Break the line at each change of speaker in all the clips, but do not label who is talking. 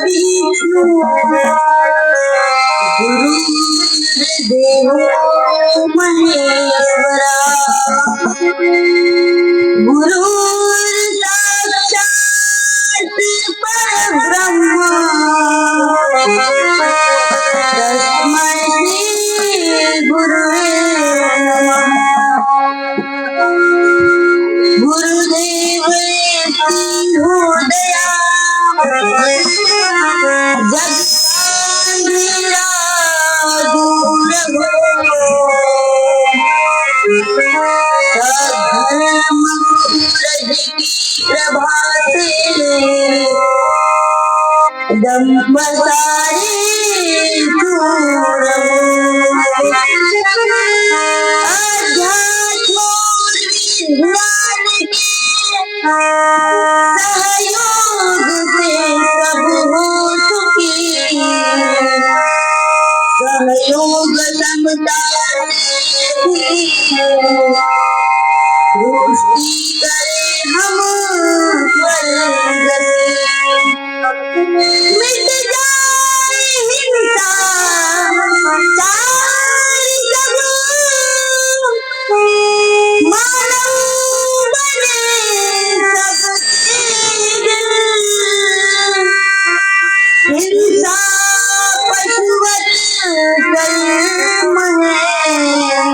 विष्णु गुरुर्देवो महेश्वरा गुरुर्साक्षात् परब्रह्म तस्मै श्री गुरुवे नमः। गुरुदेव हृदया जगदीरा दूर सद्धर्म प्रभाते दंपसारे सहयोग से सब हो सुखी सहयोग समता सृष्टि करे हम पर मिट जाए हिंसा चार सब मानव बने सबके हिंसा पशुवत कर्म है यह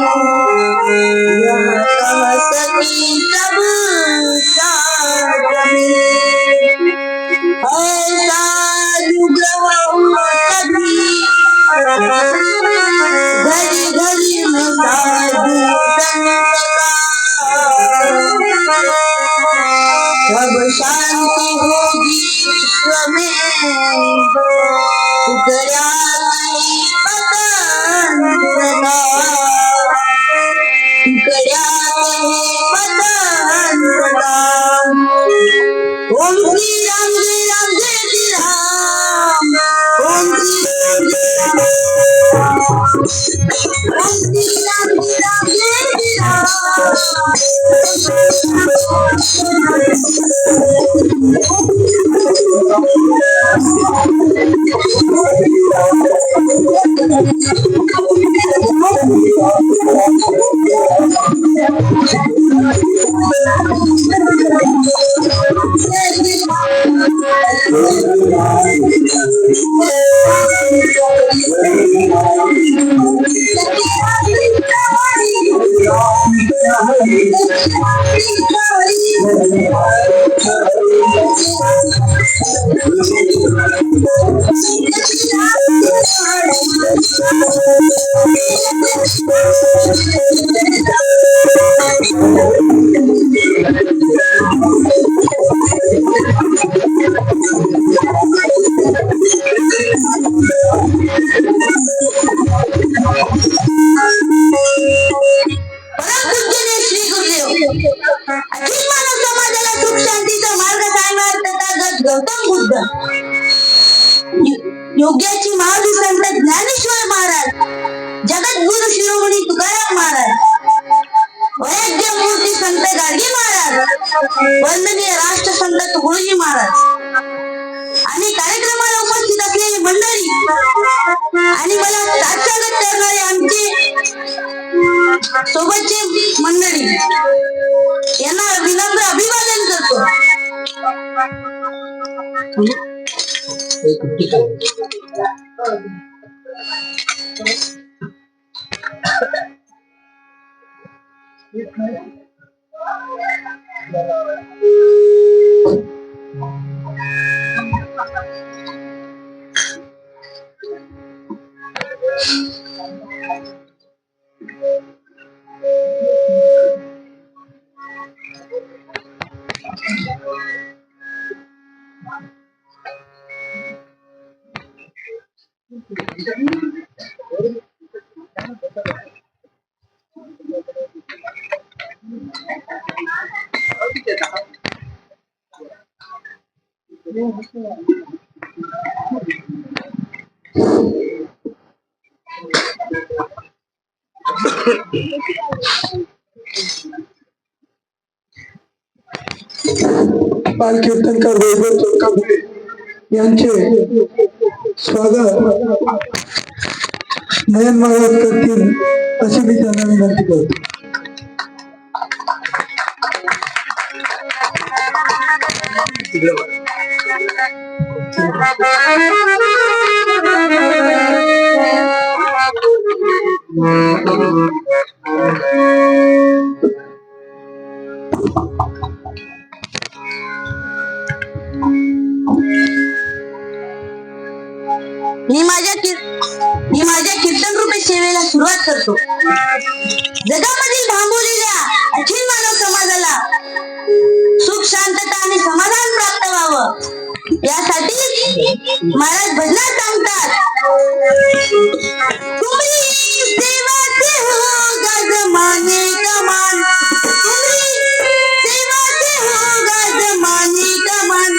कह सकी सब ऐसा अनुग्रह कभी घड़ी घड़ी में साधु सब शांति होगी विश्व में उतरा नहीं पतंत्रता उतरा नहीं पतंत्रता। ओम श्री राम जय राम जय श्री राम ओम श्री राम जय राम ओम श्री राम जय राम जय श्री राम। गौतम बुद्ध योग्याची महावीर संत ज्ञानेश्वर महाराज जगद्गुरु शिरोमणी तुकाराम महाराज वैद्य मूर्ती संत गाडगे महाराज वंदनीय राष्ट्रसंत तुकडोजी महाराज आणि कार्यक्रमाला उपस्थित असलेली मंडळी आणि मला साक्षात करणारे आमचे सोबतचे मंडळी यांना विनम्र अभिवादन करतो।
बाल कीर्तनकार वैभव चोरकापुरे यांचे स्वागत नयन महाराज करतील अशी मी त्यांना विनंती करतो.
मी माझ्या कीर्तन रूपी सेवेला सुरुवात करतो. जगामधील थांबवलेल्या अखिल मानव समाजाला सुख शांतता आणि समाधान प्राप्त व्हावं यासाठी महाराज भजनात सांगतात, तुम्ही सेवाचे हो गजमाने कमान, तुम्ही सेवाचे हो गजमाने कमान,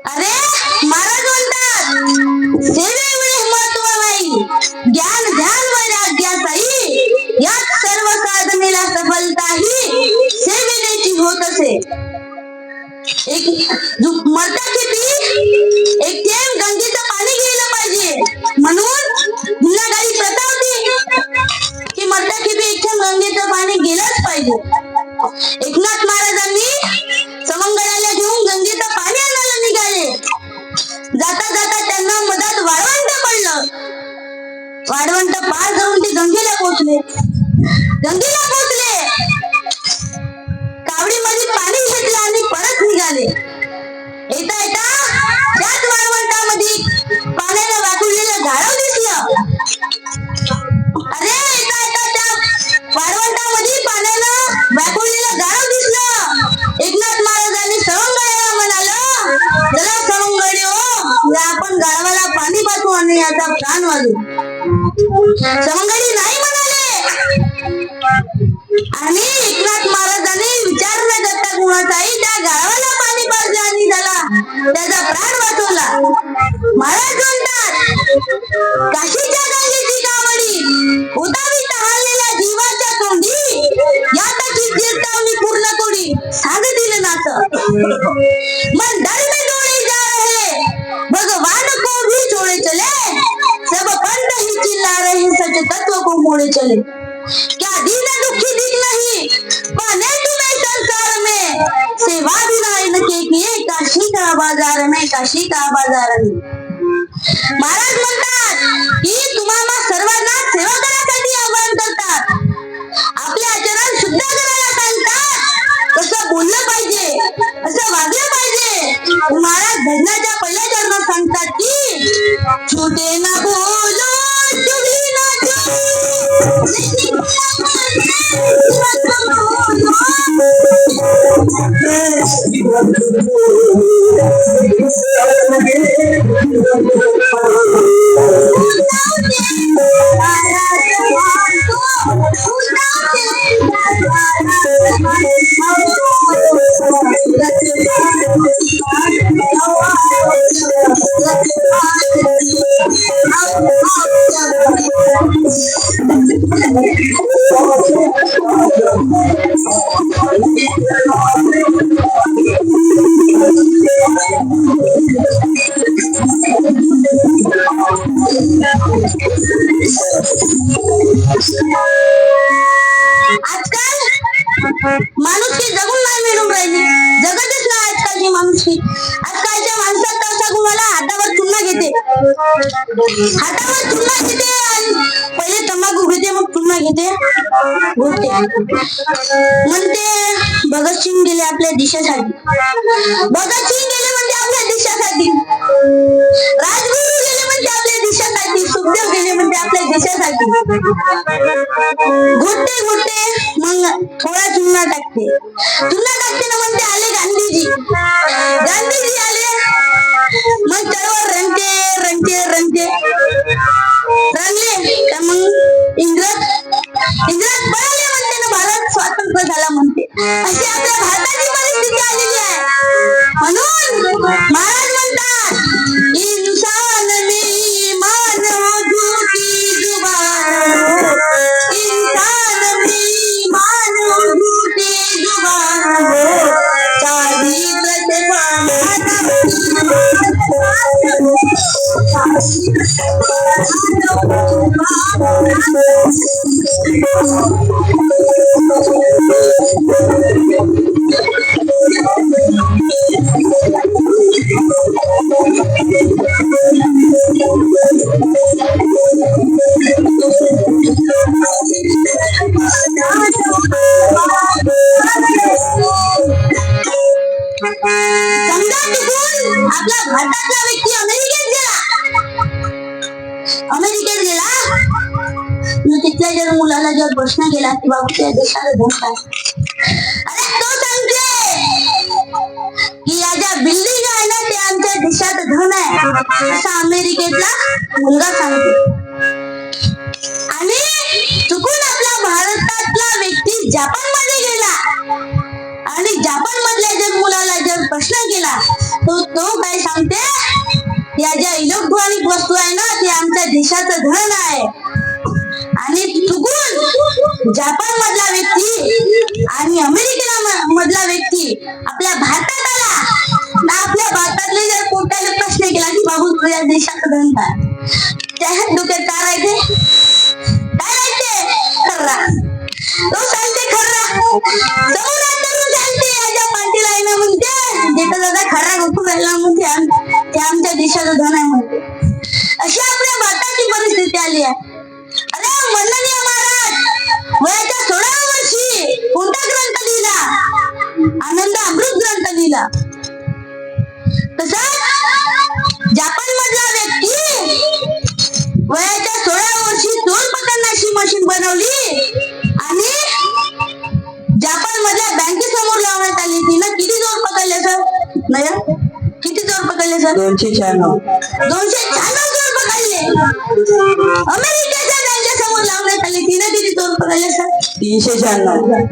अरे महाराज म्हणतात सेवेमुळे महत्व नाही, ज्ञान ध्यान वैराग्याचाही यात सर्व साधनेला सफलताही सेवेची होत असे. एक मरता किती एक थेंब गंगेचं पाणी गेलं पाहिजे म्हणून गुन्हेगारी प्रथा होती की मरता किती एक थेंब गंगेचं पाणी गेलंच पाहिजे. एकनाथ महाराजांनी समंगळाला घेऊन गंगेचं पाणी आणायला निघाले. जाता जाता त्यांना मधात वाळवंट पडलं. तिथं पार जाऊन ते गंगेला पोहोचले. कावडीमध्ये पाणी घेतलं आणि परत निघाले. येता येता त्याच वाळवंटामध्ये पाण्यानं व्याकुळलेलं गाढव दिसलं. अरे येता येता त्या वाळवंटामध्ये पाण्यानं व्याकुळलेलं गाढव दिसलं. एकनाथ महाराजांनी सवंगड्याला म्हणालं, चला सवंगडी हो, आपण गाढवाला पाणी पाजू आणि याचा प्राण वाचू. सवंगडी नाही म्हणाले आणि एकनाथ महाराजांनी विचार न करता कुणाचाही त्या गाढवाला पाणी पाजलं आणि त्याचा प्राण वाचवला. महाराज म्हणतात, काशीच्या गंगेची कावडी उदावी तहानलेल्या जीवाच्या तोंडी, यासाठी चिरतावणी पूर्ण कोडी सांगतील नातं. मन दर्द डोळे जा रहे भगवान को भी छोड़े चले, सब पंथ ही चिल्ला रहे सच तत्व को मोड़े चले. क्या दीन दुखी दिख नहीं पाने तुम्हें संसार में, सेवा बिना इनके किए काशी का बाजार में, काशी का बाजार में. महाराज म्हणतात की तुम्हाला सर्वांना सेवा करण्यासाठी आवाहन करतात, आपले आचरण शुद्ध करायला सांगतात, कसं बोललं पाहिजे, कसं वागलं पाहिजे. महाराज भजनाच्या पहिल्या चरणात सांगतात की छोटे ना बोलो चुगली ना माणुसकी जगून नाही मिळून राहिली, जगतच नाही आजकालची माणुसकी. आजकालच्या माणसात तसा गुणाला हातावर चुन्हा घेते, आणि पहिले तंबाखू घेते, मग चुन्हा घेते, म्हणते भगतसिंग गेले आपल्या देशासाठी, भगतसिंग गेले म्हणजे आपल्या देशासाठी, राजगुरू गेले म्हणजे आपल्या देशासाठी, सुखदेव गेले म्हणजे आपल्या देशासाठी. घुटते मग थोडा चुन्हा टाकते ना, म्हणते आले गांधीजी आले, मग चळवळ रंगले तर मग इंग्रज पळाले म्हणते ना, भारत स्वातंत्र्य झाला म्हणते. अशी आपल्या भारताची परिस्थिती आलेली आहे. म्हणून महाराज म्हणतात, इंसान में ईमान हो झूठी जुबान, इंसान में ईमान हो झूठी जुबान, चारित्र से आपला भारतातला व्यक्ती अमेरिकेत गेला, तिथल्या जर मुलाला जर प्रश्न केला की बाबू त्या देशाला धन काय, अरे तो सांगते की या ज्या बिल्डिंग आहे ना ते आमच्या देशात धन आहे, असा अमेरिकेतला मुलगा सांगते. आणि चुकून आपला भारतातला व्यक्ती जपान मध्ये गेला आणि जपान मधल्या जर मुलाला जर प्रश्न केला तो काय सांगते, या ज्या इलेक्ट्रॉनिक वस्तू आहे ना ते आमच्या देशाचं धन आहे. आणि चुकून जपान मधला व्यक्ती आणि अमेरिकेला मधला व्यक्ती आपल्या भारतात आला, आपल्या भारतातले जर कोणत्याला प्रश्न केला की बाबू तुझ्या देशाचं धन काय, त्या डोक्यात काय राहते खर्रा, तो सांगते खर्रा, पाठीला आहे ना म्हणते जिथं दादा खरा गोकू राहिला म्हणते ते आमच्या देशाचं धन आहे म्हणते. अशी आपल्या भारताची परिस्थिती आली आहे. आनंद अमृत ग्रंथ लिहिला. तसाच जपान मधला व्यक्ती वयाच्या 16 वर्षी चोर पकडण्याची मशीन बनवली आणि जपान मधल्या बँकेसमोर लावण्यात आली. तिनं किती चोर पकडले सर? नाही किती चोर पकडले सर?
296
चोर पकडले. अमेरिकेच्या बँकेसमोर लावण्यात आली. तिनं किती चोर पकडले सर?
396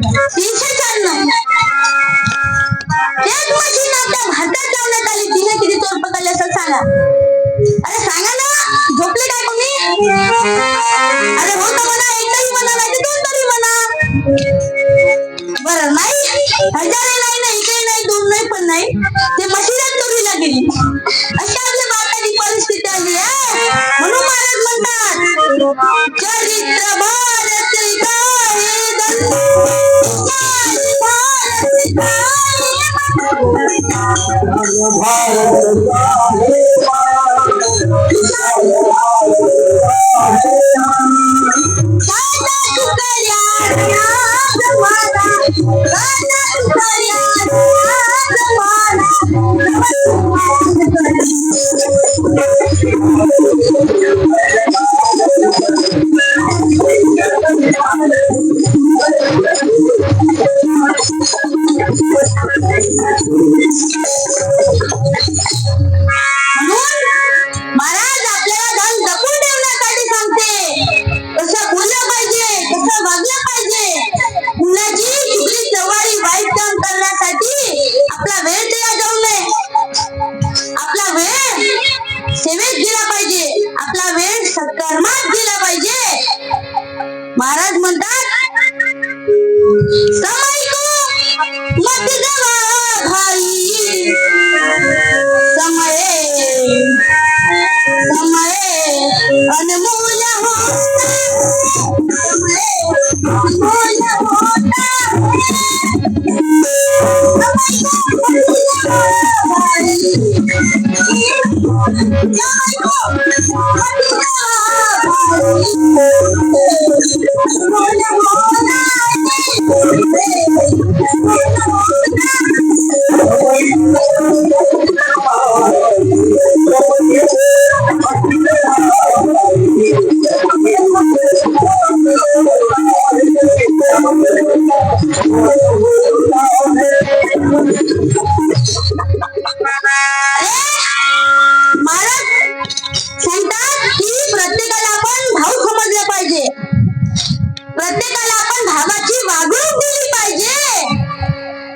तेच मशीन आपल्या भारतात लावण्यात आली. तिने किती चोर पकडले सर सांगा? अरे सांगा ना, झोपले काय कोणी? अरे हो तर म्हणा, एकही म्हणा नाही 2 तरी म्हणा. बरं नाही, 1000 नाही, नाही 1 नाही 2 नाही पण नाही, ते मशीनच चोरीला गेली. अशी आपल्या भारताची परिस्थिती आली आहे. म्हणून महाराज म्हणतात चरित्र भारत महाराज आपल्याला धन जपून ठेवण्यासाठी सांगते. कसं बोललं पाहिजे, कसं वागलं पाहिजे. कुणाची चुकली सवारी वाईट काम करण्यासाठी आपला वेळ दिला जाऊ नये. आपला वेळ सेवेत गेला पाहिजे. आपला वेळ सत्कर्मात गेला पाहिजे. महाराज म्हणतात समय को मत गवा भाई, समय अनमोल होता, समय अनमोल होता. प्रत्येकाला आपण भाऊ समजलं पाहिजे. प्रत्येकाला आपण भावाची वागणूक दिली पाहिजे.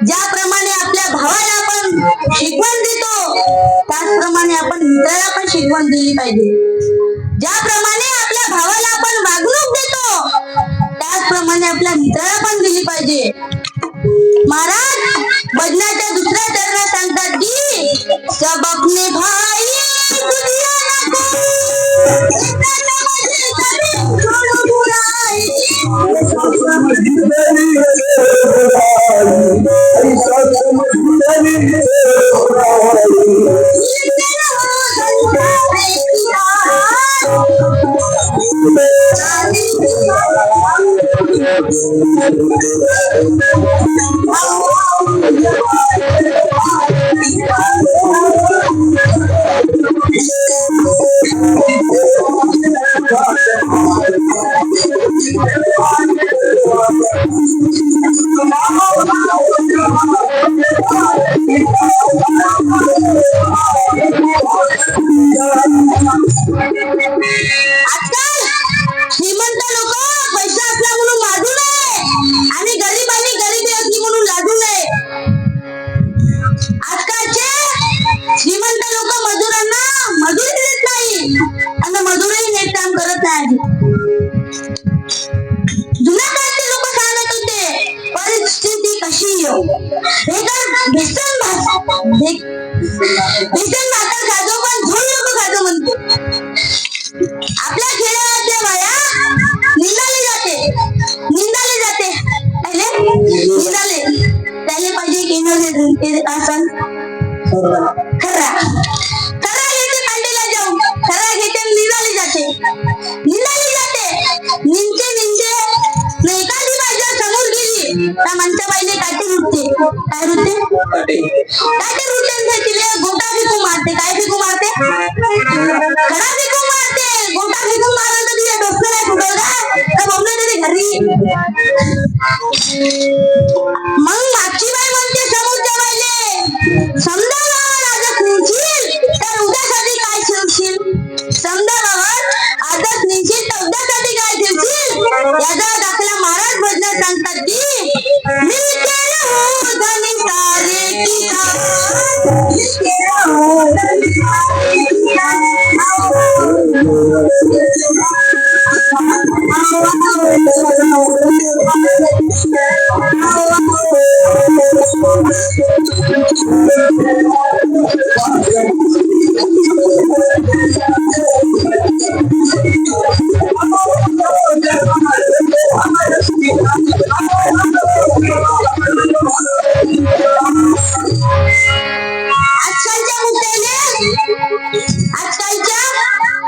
ज्याप्रमाणे आपल्या भावाला आपण शिकवण देतो त्याचप्रमाणे आपण मित्राला पण शिकवण दिली पाहिजे. ज्याप्रमाणे आपल्या भावाला आपण वागणूक देतो त्याचप्रमाणे आपल्या मित्राला पण दिली पाहिजे. महाराज भजनाच्या दुसऱ्या चरणात सांगतात की सब अपने भाई दुनिया श्रीमंत लोक पैसा असला म्हणून लाजू नये आणि गरिबांनी गरिबी असली म्हणून लाजू नये. आजकालचे श्रीमंत लोक मजुरांना मजुरी देत नाही आणि मजुरही नीट काम करत नाही. जुन्या काळचे लोक सांगत होते परिस्थिती कशी येऊ बेसन भाकर खाजो पण झोल नको खाजो म्हणते. आपल्या खेड्यातल्या बाया निंदाले जाते त्याले पाहिजे की आसन खरा घेते पांडेला जाऊन खरा घेते निंदाले जाते निंदते एखादी बाई जर समोर गेली त्या माणसा बाईने काठी उठते. काय रुते काय ते रुते तिले गोटा फेकू मारते काय फेकू मारते खडा फेकू मारते गोटा फेकू मारलं तर तिला डोकं नाही फुटलं का मम्मी तरी घरी मग मागची बाई म्हणते समोरच्या बाईले समजा बाबा आजच निघशील तर उद्यासाठी काय ठेवशील समजा बाबा आजच निघशील तर उद्यासाठी काय ठेवशील याचा दाखला महाराज भजनात सांगतात की मी केलं हो धनी सारे किसान मी केलं हो धनी सारे किसान आजकालच्या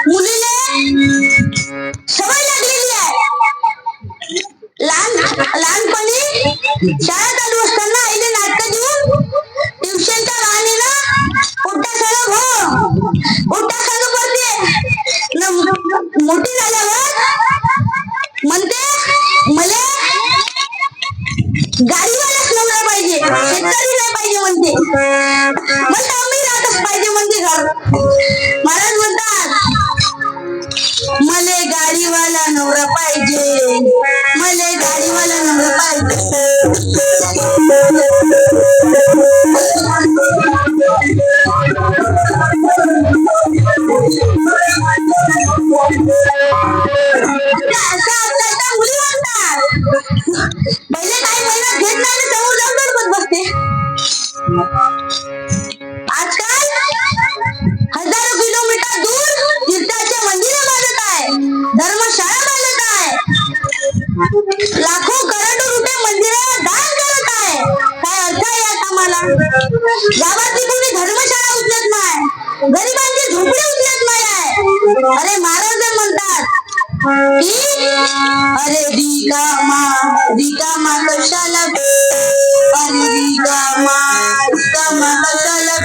मुलीने सवय लागलेली आहे लहानपणी शाळा चालू असताना आईने नाटक देऊन ट्युशनच्या बहाणेनं पोट्टा सांग हो पोट्टा सांग पडते मोठी झाल्यावर म्हणते मला गाडीवालाच नवरा पाहिजे शेतकरी नाही पाहिजे म्हणते मला आम्ही राहतच पाहिजे म्हणते घर महाराज म्हणतात मले गाडीवाला नवरा पाहिजे मले गाडीवाला नवरा पाहिजे मुली म्हणतात पहिले काही महिन्यात घेत नाही समोर जाऊन बसत बसते आजकाल हजारो किलोमीटर दूर तीर्थाचे मंदिर बांधत आहे धर्मशाळा बांधत आहे लाखो करोडो रुपये मंदिराला दान करत आहे काय अर्थ आहे या कामाला गावातली कोणी धर्मशाळा उचलत नाही गरिबांची झोपडी उचलत नाही आहे अरे महाराज म्हणतात की अरे रिकामा कशाला अरे रिकामा कशाला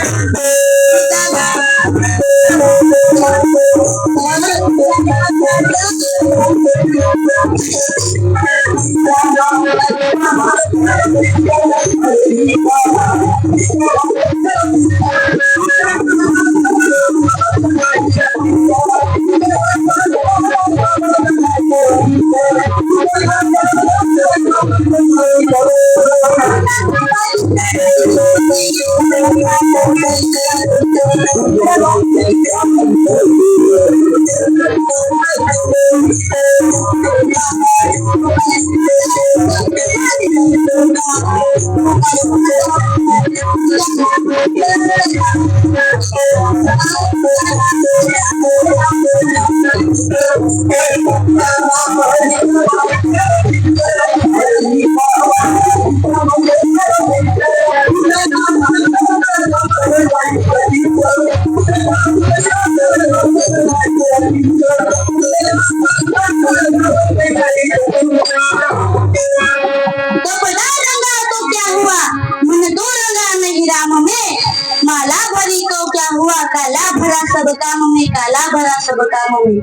सब काम होईल.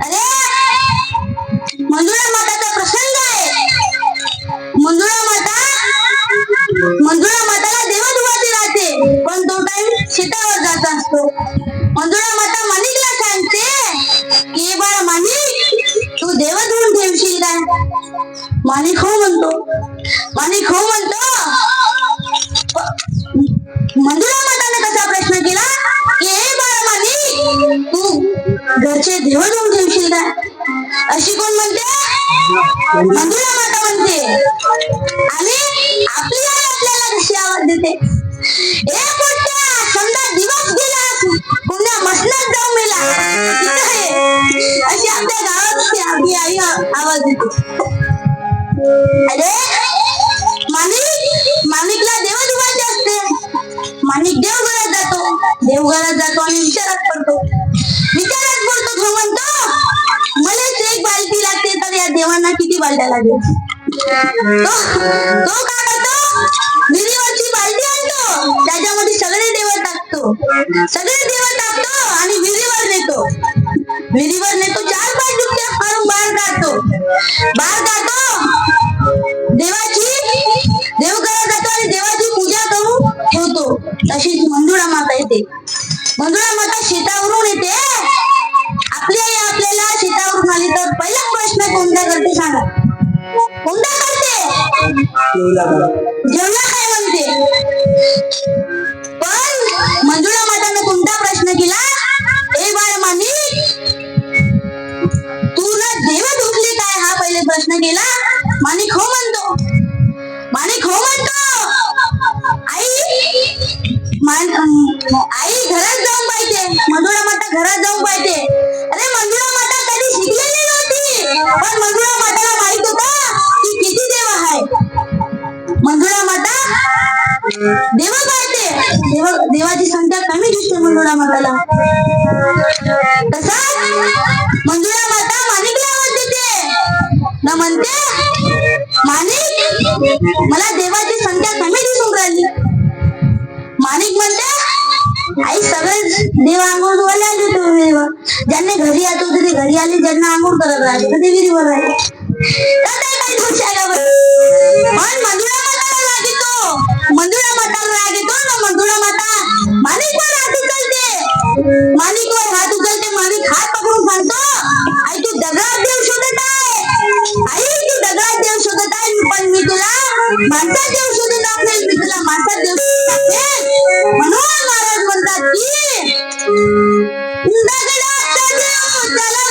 अरे मंजुळा माताचा प्रसंग आहे. मंजुळा माताला देवदुवाची राहते, पण तो टाइम शेतावर जात असतो. मंजुळा माता माणिकला सांगते की बाळा माणिक, तू देव धुवून ठेवशील काय? माणिक हो म्हणतो. मंजुळा माताने कसा प्रश्न केला की हे बाळा माणिक, तू घरचे देव धुवून ठेवशील काय? अशी कोण म्हणते? मंजुळा माता म्हणते. आणि आपली आई आपल्याला कशी आवाज देते? ए पोट्या, समजा दिवस गेला, पुन्हा मसनात जाऊन मेला, अशी आपल्या गावात आपली आई आवाज देते. अरे माणिकला देवधुवायचे असते. माणिक देवघरात जातो आणि विचारात पडतो. तो म्हणतो, मलाच एक बालटी लागते, तर या देवांना किती बालट्या लागेल? तो काय करतो? विहिरीवरची बालदी आणतो, त्याच्यामध्ये सगळे देव टाकतो आणि विहिरीवर नेतो. 4-5 डुबक्या मारून बाहेर काढतो. देवघरात जातो आणि देवाची पूजा करून ठेवतो. तशीच मंजुळा माता येते. मंजुळा माता शेतावरून येते. आपली आई आपल्याला शेतावरून आली तर पहिला प्रश्न कोणता करते सांगा? कोणता करते? जेवला काय म्हणते. पण मंजुळा माताने कोणता प्रश्न केला? ए बाळ मानिक, तू ना देव धुतले काय हा पहिले प्रश्न केला. मानिक हो म्हणतो. आई घरात जाऊन पाहिजे. मंजुळा माता घरात जाऊन पाहिजे. अरे मंजुळा माता कधी शिकलेली नव्हती, पण मंजुळा माताला माहित होता की किती देव आहे. मंजुळा माता देव पाहते. देवाची संख्या कमी दिसते मंजुळा माताला. तसा मंजुळा माता माणिकला म्हणते, माणिक मला देवाची संख्या कमी दिसून राहिली. माणिक म्हणते, आई सगळे देव आंघोळ धुवायला आले होते. ज्यांनी घरी येत होते ते घरी आले, ज्यांना आंघोळ करत राहिले तर ते विहिरीवर राहिले. काही दोष आहे का? पण मंजुळा माताला राग येतो. मंजुळा मंजुळा माता माणिकवर हात उचलते. माणिक हात पकडून सांगतो, आई तू दगडात देव शोधत आहे. पण मी तुला माणसात देव शोधून दाखवेल. म्हणून महाराज म्हणतात की दगडात देव त्याला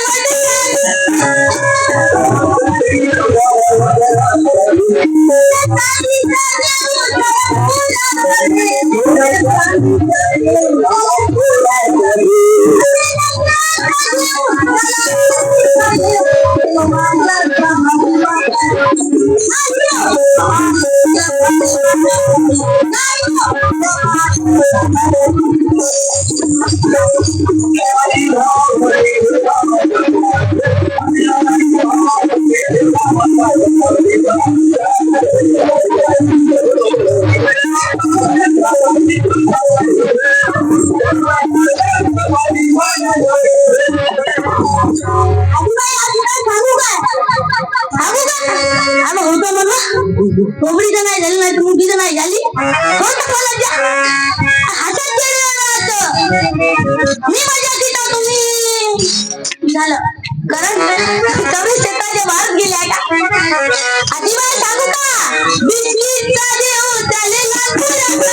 कोबडीचं नाही झाली, नाही तर मुठीचं नाही झाली. मी मजा घेता तुम्ही झालं कारण शेताच्या बाहेर गेल्या का. आजीबाई सांगू का? बिस्किटचा देव त्याले आता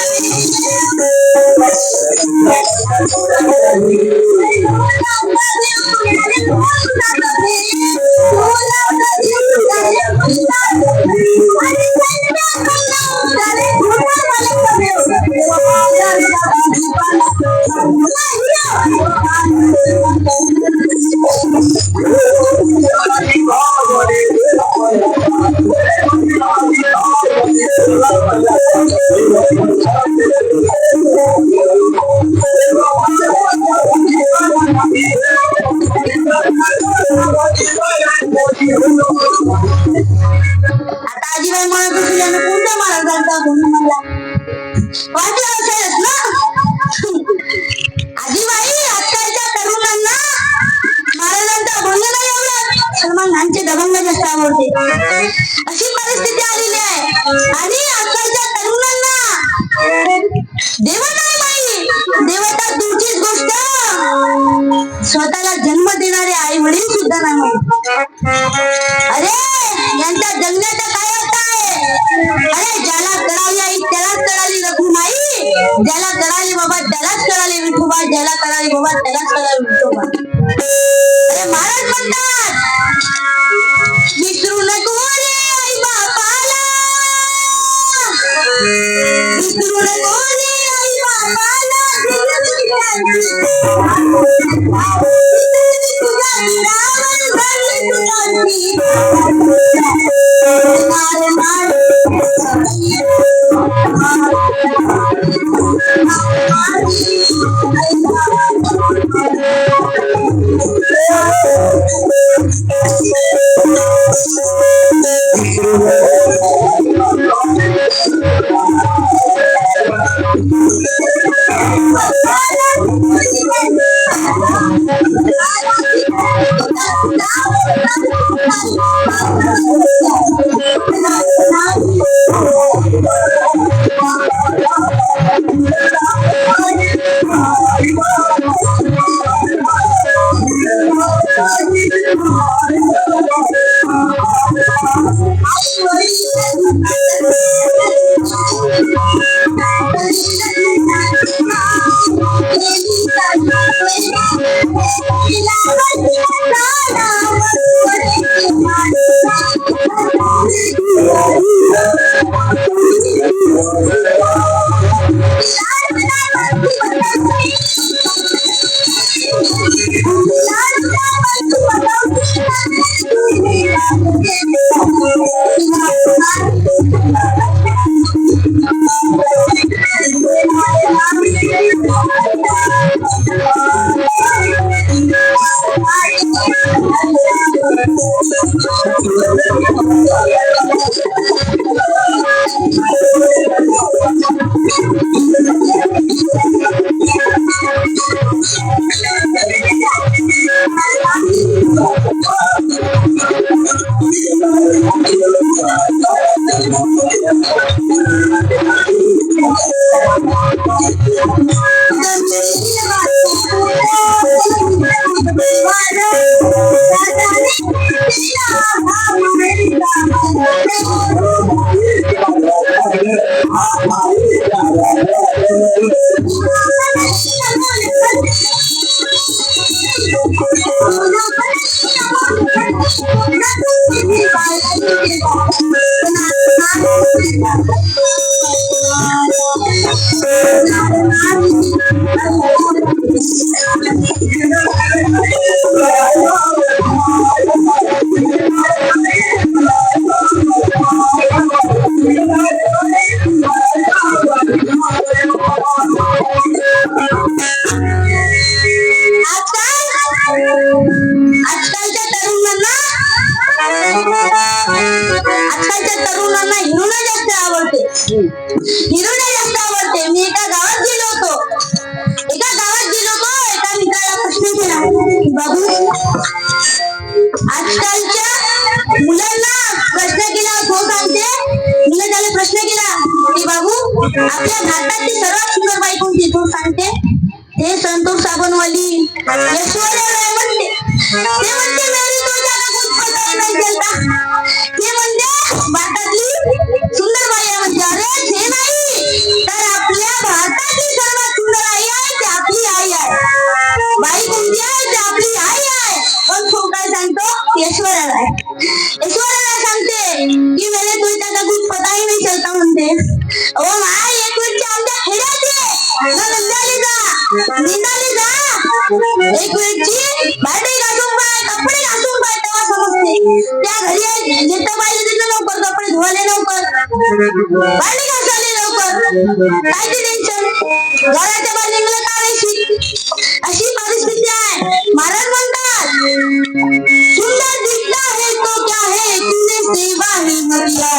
आजीबाई म्हणत होती कोणत्या महाराजांचा म्हणून मला वाटलं असेलच ना. आजीबाई आजकालच्या तरुणांना महाराजांचा भंग नाही आवडत, सलमान दबंग जास्त आवडते. अशी परिस्थिती आलेली आहे. आणि आजकालच्या तरुणांना देव नाही माहिती. देवता दूरचीच गोष्ट, स्वतःला जन्म देणारे आई वडील सुद्धा नाही माहिती. अरे यांचा जगण्याचा काय अर्थ आहे? अरे ज्याला कळाली आई त्यालाच कळाली रघुमाई, ज्याला कळाली बाबा त्यालाच कळाली विठोबा, ज्याला कळाली बाबा त्यालाच कळाली विठोबा. अरे महाराज म्हणतात विसरू नको रे आई बापाला, विसरू नको रे आई बापाला. आपल्या भारताची सर्वात सुंदर बाई कोणती तू सांगते? ते संतोष साबणवाली ऐश्वर्या राय म्हणते. ते म्हणते मेरी तो ज्यादा कुछ पता ही नहीं चलता. ते म्हणते भारतातली सुंदर बाई आहे म्हणजे. अरे ते नाही तर आपल्या भारताची सर्वात सुंदर आई आहे ती आपली आई आहे. बाई कोणती आहे ती आपली आई आहे. पण तो काय सांगतो? ऐश्वर्या राय. ऐश्वर्या राय सांगते की मेरे तो ज्यादा कुछ पता ही नहीं चलता म्हणते. ओ माय एक वेळची आमच्या खेड्याची निंदाली जा एक वेळची भांडी घासून पाय कपडे घासून पाय तेव्हा समजते. त्या घरी जिथं पाहिजे तिथं लवकर कपडे धुवाले लवकर भांडी घासाले लवकर कायची टेन्शन घराच्या बाहेर निघलं काढायची अशी परिस्थिती आहे. महाराज म्हणतात सुंदर दिखता है तो क्या है तूने सेवा ही मरिया.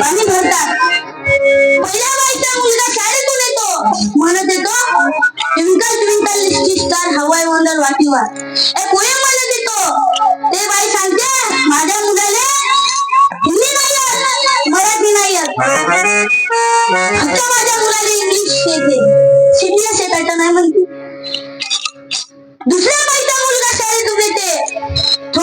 पाणी भरतात. पहिल्या बाईचा मुलगा शाळेतून येतो म्हणत येतो ट्विंकल ट्विंकल लिटिल स्टार हवाई वंदर वाटीवर एक पोएम म्हणत येतो. ते बाई सांगते माझ्या मुलाला हिंदी नाही येत मराठी नाही येत फक्त माझ्या मुलाला इंग्लिश येते सीबीएस येत नाही म्हणते. दुसऱ्या बाईचा मुलगा शाळेतून येते तो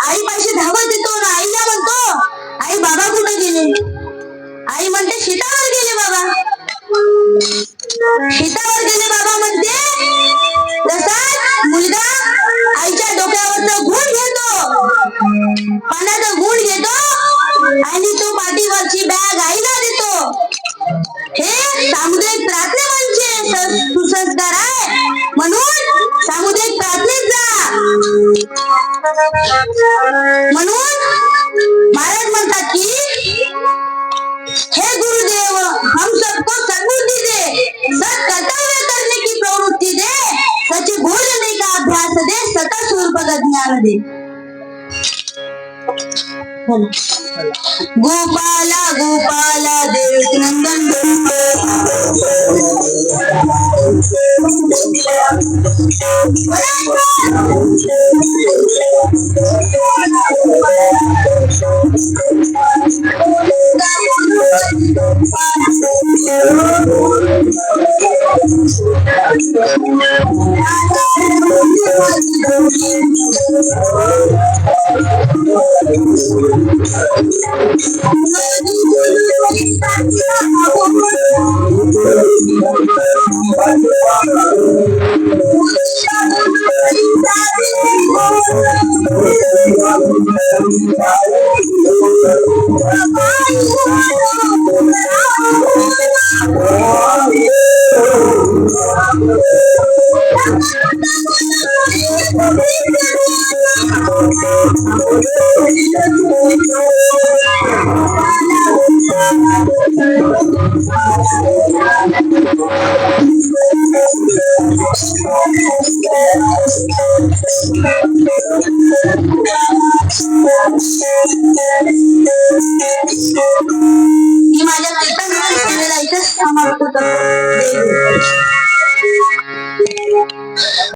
आई पाशी धावत येतो ना आईला म्हणतो, आई बाबा कुठे गेले? आई म्हणते शेतावर गेले बाबा. शेतावर गेले बाबा म्हणते. तसाच मुलगा आईच्या डोक्यावरचं गुण घेतो, पाण्याचा गुण घेतो आणि तो पाठीवरची बॅग आईला देतो. हे सामुदायिक प्रार्थनेचे सुसंस्कार आहे, म्हणून सामुदायिक प्रार्थनेत जा. म्हणून महाराज म्हणतात की हे गुरुदेव हम सबको सद्बुद्धि दे, सत कर्तव्य करने की प्रवृत्ति दे, सच बोलने का अभ्यास दे, सता स्वरूप का ज्ञान दे. गोपाला गोपाला देव नंदन माझ्या समाप्त करतो.